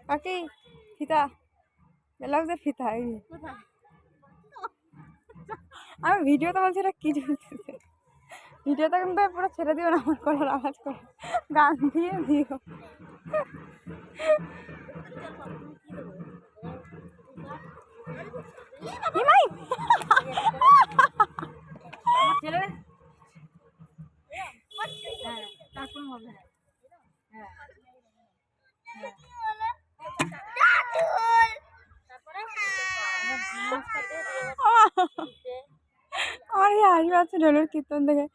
কাকি ফিতা লাগছে ফিতা আমি ভিডিওতে বলছি এটা কি চলতেছে ভিডিওটা কিন্তু পুরো ছেড়ে দিও না আমার করার আওয়াজ করে গান দিয়ে দিও আমার হাসি পাচ্ছে ঢোলের কীর্তন দেখে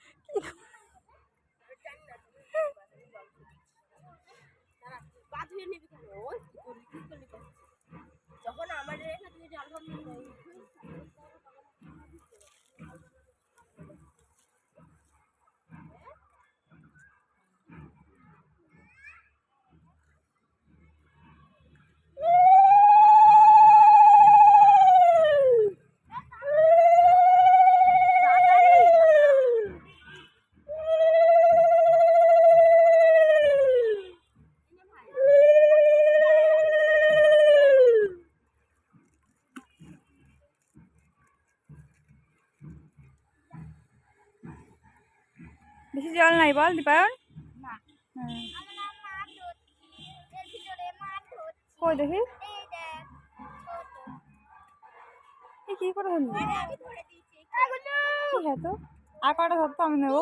যখন আমার রেখা তুমি জল বেশি জল নাই বল দীপায়ন কই দেখি কি করে ধরলি হ্যাঁ তো আর কটা ধরতো আমি নেবো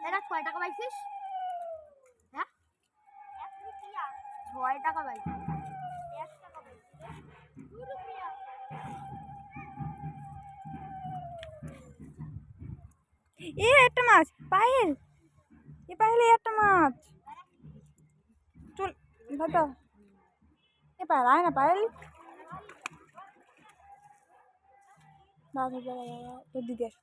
এটা 6 টাকা পাইছিস হ্যাঁ 6 টাকা পাইছিস 1 টাকা পাইছিস 2 রুপিয়া একটা মাছ পায়েল পায়েল একটা মাছ চল দাদা পায়েল আয় না পায়েল দাদা তোর দিদি আসো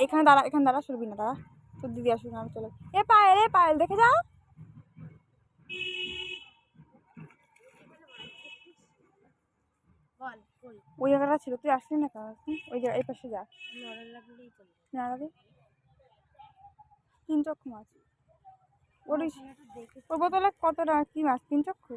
এখানে দাঁড়া সরবি না দাঁড়া তোর দিদি আসুক না চলো পায়েল দেখে যাও ওই জায়গাটা ছিল তুই আসলি না কেন ওই জায়গা এই পাশে যা নাড়াবি 3 চক্ষু মাছ ওর বোতলে কত টাকা কি মাছ 3 চক্ষু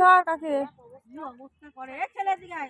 ধর কাকে অবস্থা করে ছেলে দিকে